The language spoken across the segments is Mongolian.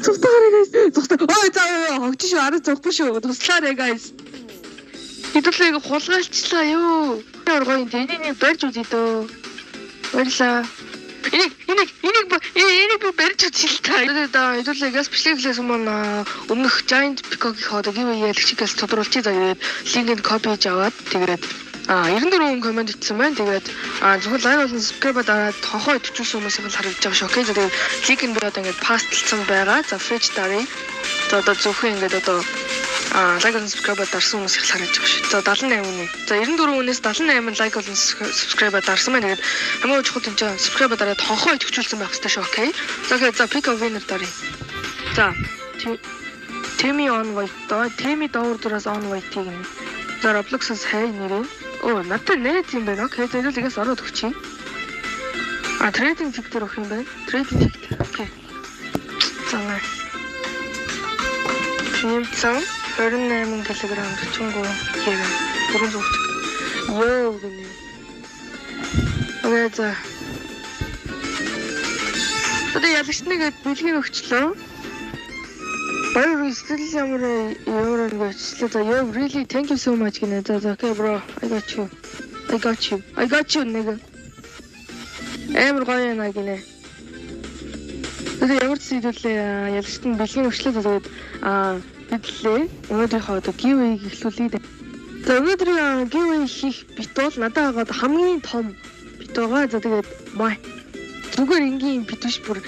Цухтаарай guys. Ой заа хогч шүү араа цухгүй шүү. Туслаарай guys. Хэдүүлээ хулгайлчлаа юу. Оргоён тэнийг барьж үзье дөө. Баярлаа. Энийг барьж үзье л та. Хэдүүлээ газ бичлэглээс өмнөх Giant Peacock-ийн хоо giveaway ялгчгээс тодруулчих за тэгээд линкийг копи хийж аваад тэгээд 94 комент итсэн байна. Тэгээд зөвхөн лайн болон subscribe дараад тохоо идэвхжүүлсэн хүмүүсийг л харагдаж байгаа шүү. Окей. Тэгээд линк нь одоо ингээд пастлсан байгаа. За fetch дарыг. За одоо зөвхөн ингээд одоо лайк болон subscribe дарсан хүмүүсийг л харагдаж байгаа шүү. За 78 үнэ. За 94 үнээс 78 лайк болон subscribe дарсан байна. Тэгээд хамгийн чухал юм чинь subscribe дараад тохоо идэвхжүүлсэн байх хэрэгтэй шүү. Окей. За тэгээд за pick a winner дарыг. За Temi on white доо. Temi доор дураас on white-ийг нь. За Roblox-аас хай нэрээ. Оо, надад нэрээ юм байна. Окей, зөвлөгөөс ороод өгчий. Trading tick дээр өгөх юм байна. Trading tick. Окей. За. Нэмсэн 28 кг чунгуу хийгээ. 400 өгч. Йоо гэнэ. Окей, за. Одоо ялагчныгээд бэлгийн өгчлөө. Баяр стил ямар ингэчлээ. За ёо really thank you so much гинэ. За окей bro. I got you нэг. Амар гоё яна гинэ. Тэгээд ямар ч зүйлээ ялагчт нь бэлгийн өгчлөө тэгээд бидлээ. Өнөөдрийнхөө одоо giveaway-г эхлүүлээ. За өнөөдрийн giveaway хийх бит бол надад байгаа хамгийн том бит байгаа. За тэгээд зүгээр энгийн бит биш бүр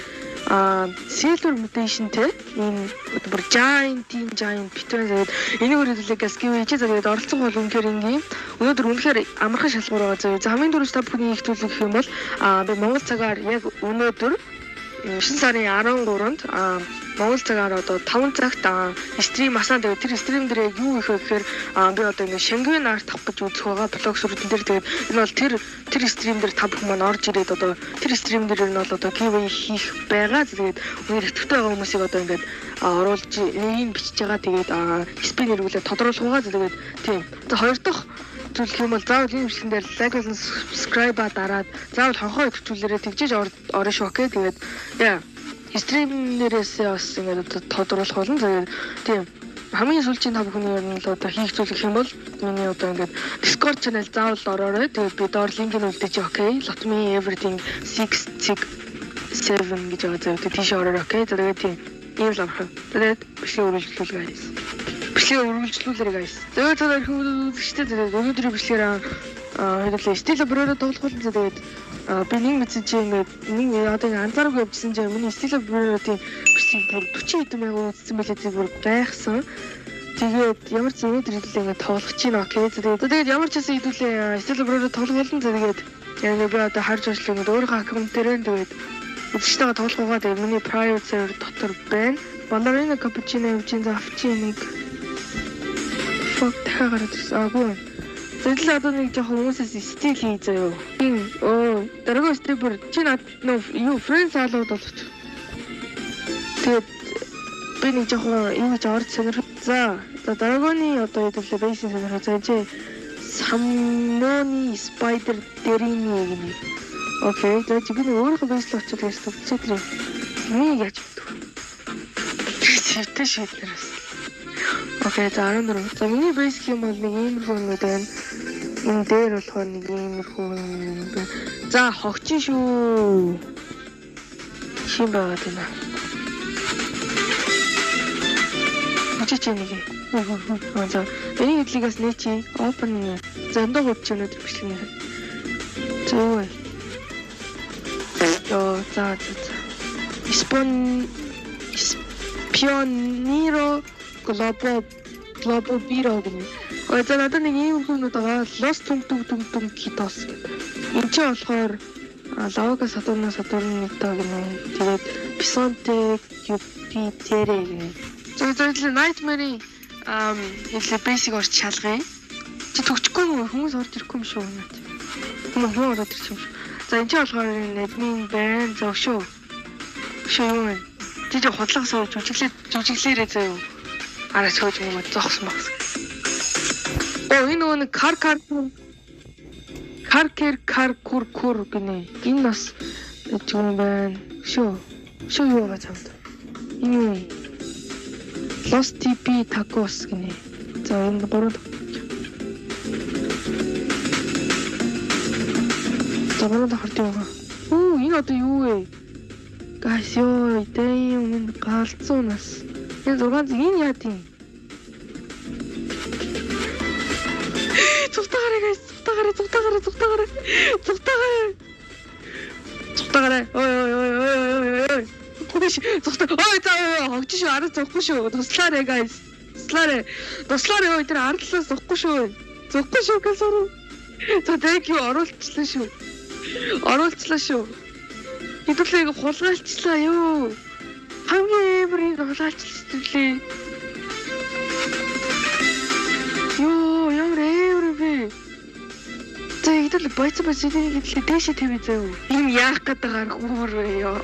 silver mutation те энэ бүр giant битэн тэгээд энийг үргэлжлүүлээ газ giveaway чи тэгээд оролцсон бол үнэхээр ингийн өнөөдөр үнэхээр амархан шалгуур байгаа. За хамгийн дөрөв та бүхний их төлөв гэх юм бол би Монгол цагаар яг өнөөдөр 9 сарын 13-нд Монгол цагаар одоо 5 цагт стрим асаа тэгээд тэр стрим дээр яг юу их вэ гэхээр би одоо ингэ Шенгэн арт авах гэж үзэх байгаа блог сүрдэн дээр тэгээд энэ бол тэр стрим дээр та бүхэн маань орж ирээд одоо тэр стрим дээр нь бол одоо giveaway хийх байгаа. Тэгээд өнөр идэвхтэй байгаа хүмүүсийг одоо ингээд оруулж энэ бичиж байгаа. Тэгээд спин эргүүлээ тодруулах байгаа. Тэгээд тийм. За хоёр дахь төлөх юм бол заавал энэ бичлэгэн дээр лайк болон subscribe дараад заавал хонхоо идэвхжүүлээрээ тэгжиж орно шүү. Окей. Тэгээд яа стримнэрээс бас ингээд тодруулах болно. Тэгээд тийм хамгийн сүүлчийн та бүхний ер нь л одоо хийх зүйл гэх юм бол миний одоо ингээд Discord channel заавал ороорой. Тэгээд би доор линкийг үлдээж окей. Lot me everything 667 гэж байгаа зав. Тэгээд тийш ороорой окей. Тэгээд тийм ийм л авах. Тэгээд бичлэг үргэлжлүүлээ guys. Бичлэг үргэлжлүүлээрэй guys. Тэгээд үзэгчтэй тэгээд өнөөдрийн бичлэгээр хэдүүлээ стил бөрөөрөө тоглох болно. Тэгээд би нэг мэдсэн чи ингээд нэг одоо анзаараагүй явжсэн чи миний стил бөрөөрөө бичлэг бүр 40 хэдэн мянга үзсэн байлээ. Тэгээд бүр гайхсан. Тэгээд ямар ч өнөөдөр хэдүүлээ ингээд тоглох чинь окей. Тэгээд ямар ч хэсэг хэдүүлээ стил бөрөөрөө тоглох болно. Тэгээд яг би одоо харж ажиллах ингээд өөрийнхөө аккаунт дээр тэгээд үзэгчтэйгээ тоглох байгаа. Тэгээд миний private server дотор байна. Балерина капучино явж байгаа авчи нэг fuck тагараад ирсэн. Зөвлөө одоо нэг жоохон хүмүүсээс стил хий заяа. Дөрөв стример чи над юу friends алууд болчих. Тэгээд би нэг жоохон юу гэж орж сонирх. За дөрөвний одоо хэдүүлээ бейсийн сонирх. За чи самнони spider дэрийн нэг. Окей. За чи би өөрийнхөө бейсл очиж байсан. Читрээ. Миний яаж битв. Сэвтэй шийднээс. Окей, за 14. За миний бейс юм бол нэг иймэрхүү юм байна. Энэ дээр болохоор нэг иймэрхүү юм байна. За хогчин шүү. Шин байгаад байна. Очиж нэг. За энэ хэдлигээс нэ чи open. За эндээ хурц өнөдөр бичлэг. Зөө. Йоо, за. Pionero Globo Biro гэнэ. За надад нэг ийм хүмүүс байгаа. Lost түм китос гэдэг. Энд чинь болохоор Лавага Сатурн нэг таа гэнэ. Тэгээд Pisonte Jupiter гэнэ. За Nightmare хэлээ basic орч шалгая. Чи төгчгүй хүмүүс орж ирэхгүй юм шүү наад. Хүмүүс ороод ирчих юм шүү. За энэ чинь болохоор admin байна. За шүү. Шүү. Чи худлага сууж жүжиглээрээ заяа. Араа сууж юм зогсон багс. Энэ нөгөө нэг кар кур гинэ. Энэ бас юм байна. Шүү. Шо юу байгаа чамд? Энэ Lost TP Tacos гинэ. За энэ бороо. За бороо харт яваа. Оо энэ одоо юу вэ? Guys ёо дэм энэ галзуу нас. Энэ 6 энэ яа тийм? Цухтагараа guys, цухтагараа. Ой. Ой за хогч шүү ард зохгүй шүү. Туслаарэ guys. Туслаарэ ой тэр ардлаас зохгүй шүү. Зохгүй шүү гэсэн. За thank you оруулчлаа шүү. Хэдүүлээ хулгайлчлаа юу. Хамгийн эврийг хулгайлчлаа. Юу ямар эвэр бэ? За хэдүүлээ бойцоос энийг дэше тавь зөө. Энэ яах гэдэг аргуур вэ ёо.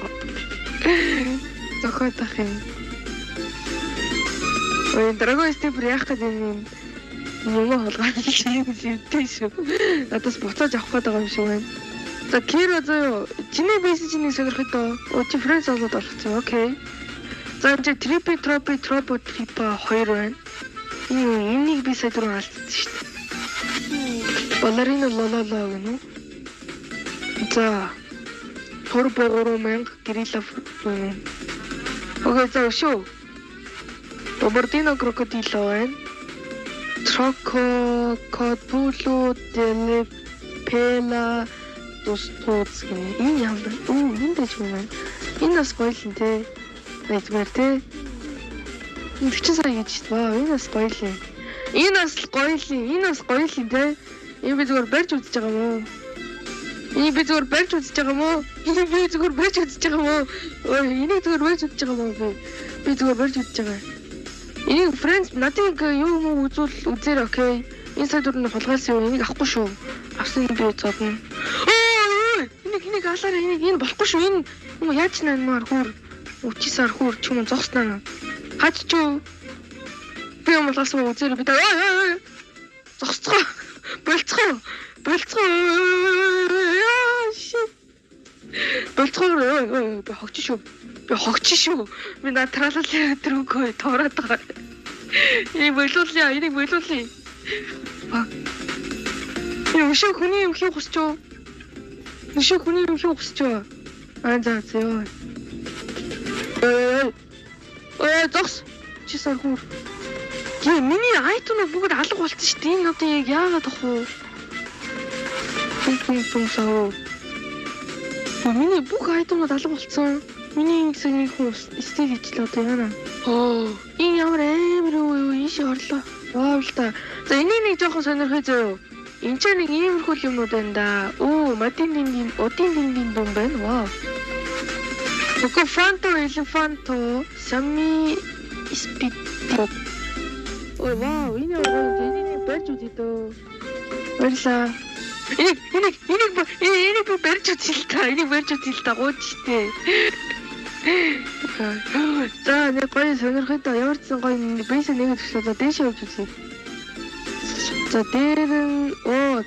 Зохиотах юм. Ой, дорогой степер яах гэдэг юм хулгайлж юм шүү. Надаас буцааж авах гэдэг юм шиг байна. За Киро зөө чиний мессежийг сонирхох доо. Чи френс олоод болгоцсон. Окей. За энэ трипи трипа 2 байна. Энийг би сая түрүү алдсан шүү дээ. Балерино лололо гэнэ. За Турбо 3000 Грилов байна. Окей за шүү. Бомбардино крокодило байна. Троко кодбуло телепела тус гэнэ. Энэ ямар энэ дэж юм байна. Энэ бас гоё л нэ. Нэгмэр те. Энэ 40 сая гэж байна. Энэ бас гоё л. Энэ бас гоё л те. Энэ би зүгээр барьж үзэж байгаа юм уу? Энийг би зүгээр барьж үзэж байгаа юм уу? Ой, энийг зүгээр барьж үзэж байгаа юм уу? Би зүгээр барьж үзэж байгаа. Энийг friends надыг юу юм үзээр окей. Энэ сая дөрөв хулгайлсан юм. Энийг авахгүй шүү. Авсан би зодно. Энийг алаараа энэ болохгүй шүү. Энэ яаж нэмээр хөр өчисаар хөр ч юм зогсноо. Хаач ч юу? Би юм болохгүй үзээр би ой. Зогсцоо. Болцгоо. Болцгоо би хогч шүү. Би наа тралал өдрөөгөө тоороод байгаа. Энийг болуулъя. Өшөө хүний юм хийх хүсч юу? Аа за зөө. Ой зогс. Чи сар хөр. Миний айтунууд бүгд алга болсон шүү дээ. Энэ одоо яг яагаад ах вэ? Пум саа. Миний бүх айтунууд алга болсон. Миний ингэсэн хүмүүс стил хийчлээ одоо яана. Энэ ямар амар юу ийш орлоо. Вау л та. За энийг нэг жоохон сонирхъя зөө. Энд ч нэг иймэрхүү юмнууд байна да. Один дин дум байна. Вау. Кофанто элефанто сами спитто. Ой вау, энийг барьж үзье дөө. Баярлаа. Энийг барьж үзье л та гооч штэ. За нэг гоё сонирхой доо. Ямар ч гоё бейс нэг төсөө дээшээ явж үзье. За дээр нь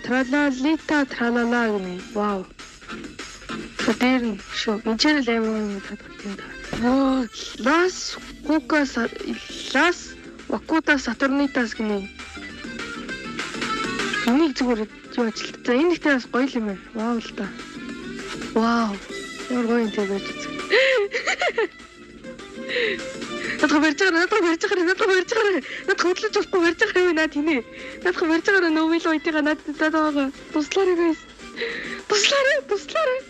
тралалита тралала гэнэ. Вау. За дээр нь шүү. Энэ ч л амар юм татгалтай да. Лас Вакута Сатурнитас гэнэ. Энийг зүгээр юу ажилт. За энэ ихтэй бас гоё юм байна. Вау л та. Вау. Ямар гоё юм те байж үзье. Надад барьж байгаа. Надад хөдлөж болохгүй барьж байгаа юм наа тинэ. Надад барьж байгаа нөвөл уйтыга надад байгаа. Туслаарай guys. Туслаарай.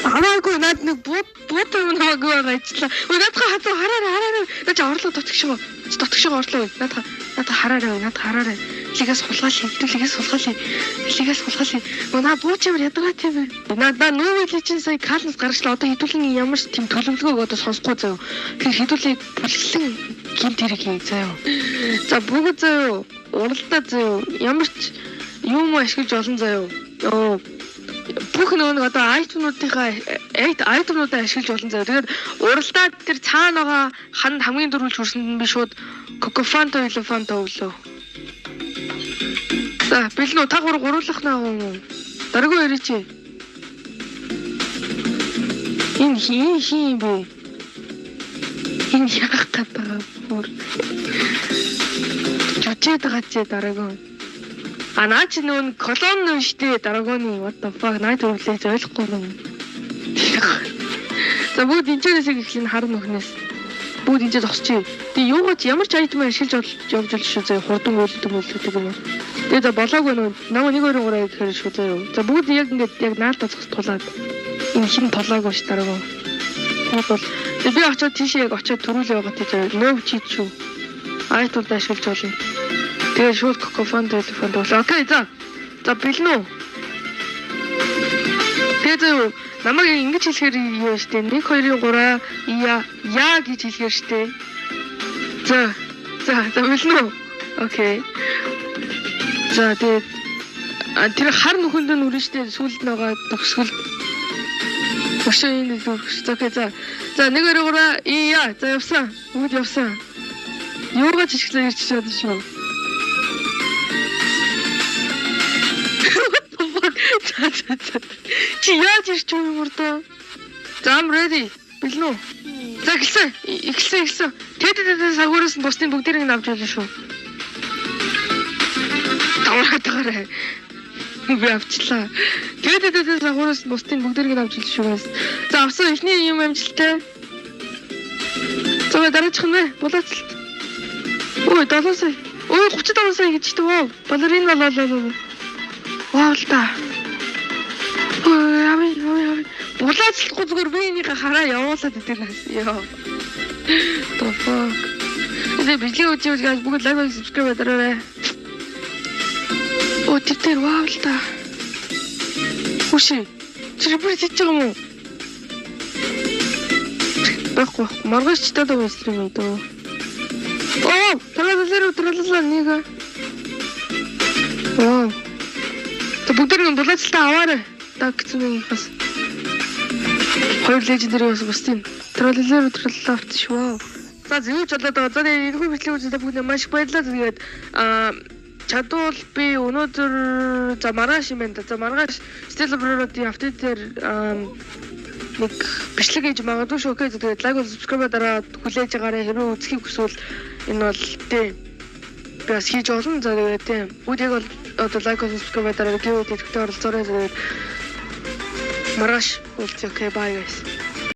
Амаагүй над нэг бут юм наагүй байгаа ичлээ. Ой надад хатуу хараарай. Наач орлоо дотгошоо. Орлоо. Надад хараарай. Лигээс хулгаалъя. Наа бууч ямар ядаргаатай вэ? Надаа нүүвэл чинь сая калнс гаргачлаа. Одоо хэдүүлэн ямар ч тийм төлөвлөгөөг одоо сонсохгүй заяа. Тэгэхээр хэдүүлээ бүлгэлэн гинт хэрэг юм заяа. За бүгд заяа. Уралдаа заяа. Ямар ч юм ашиглаж олон заяа. Бүх нэг одоо айтмуудаа ашиглаж олон заяа. Тэгээд уралдаа тэр цаана байгаа ханд хамгийн дөрвөлж хүрсэн би шууд Кокофанто элефанто өглөө. За бэлнүү та гурлах наа юм уу? Дөргөө ирээч. Энэ хин бэ? Энэ яах гэдэг бүр. Чучээд гацээ дараагүй. Наа чи нүүн колон нөө штэ дараагооны what the fuck найт өглөөж ойлгохгүй юм. За бүгд энэчээс эхлэн хар нөхнөөс. Бүгд энэчээ зогсчих. Тэгээ юугаач ямар ч айтмаа шилж явж л шүү заа хурдан үйлдэх юм. Тэгээ за болоогүй нөө намаа 1 2 3 гэхээр шүү заа. За бүгд яг ингээд яг наалтаа зогсдуулаад энэ хин толоогүй ш дараагаа. Бол би очиод тийшээ яг очиод төрүүлээ байгаа тийч нөө чийд шүү. Айтууд ашиглаж болно. Тэгээ шууд кофон телефон дуулаа. Окей за. За бэлнэ үү? Тэгээ намайг ингэж хэлэхээр юу штэ 1 2 3 яа гэж хэлэхээр штэ. За бэлнэ үү? Окей. За тэгээ тэр хар нөхөнд нь үрэн штэ сүлд нэгаа төгсгөл. Өшөө энэ зүрх. Окей за 1 2 3 яа за явсан. Бүгд явсан. Юугаа жишглээ ирч чадсан шүү. Чи яаж ирч юм урдаа? За I'm ready. Бэлнэ үү? За эхэлсэн. Тэд сагуураас нь бусдын бүгдийг нь авч явлаа шүү. Таврагаарай. Би авчлаа. Тэд сагуураас нь бусдын бүгдийг нь авч явлаа шүү. За авсан эхний юм амжилттай. За дараачих нь болооцолт. Ой 7 сая. Ой 37 сая гэж дээ. Вау. Балерин болоо. Вау л та. Ой булаачлахгүй зүгээр би энийг хараа явуулаад идэнээс. Йоо. The fuck. Тэгээ бичлэг үзье гэж бүгд лайк subscribe дараарай. Оо тэр вау л та. Хүши. Чи бүр зич байгаа юм уу? Баггүй. Маргааш ч таад байгаа стрим ээ дөө. Оо, тралалаа нэг. Оо. Тэ бүгд нэг булаачлаа аваарай. Так гэсэн юм хас. Хоёр лежендэр бас бусдын тралалаа авчих шүү. За зөвж болоод байгаа. За энэ хүү бичлэг үзэлтэй бүгд маш их баярлалаа. Тэгээд чадвал би өнөөдөр за маргааш юм байна. За маргааш Stella Brero-ийн апдейтээр нэг бичлэг хийж магадгүй шүү. Окей. Тэгээд лайк subscribe дараа хүлээж байгаарай. Хэрвээ үзхийг хүсвэл энэ бол тийм би бас хийж олон. За тэгээд тийм бүгд яг бол одоо лайк subscribe дараа гівэд идэвхтэй оролцоорой. Тэгээд маргааш уулзъя. Окей, bye guys.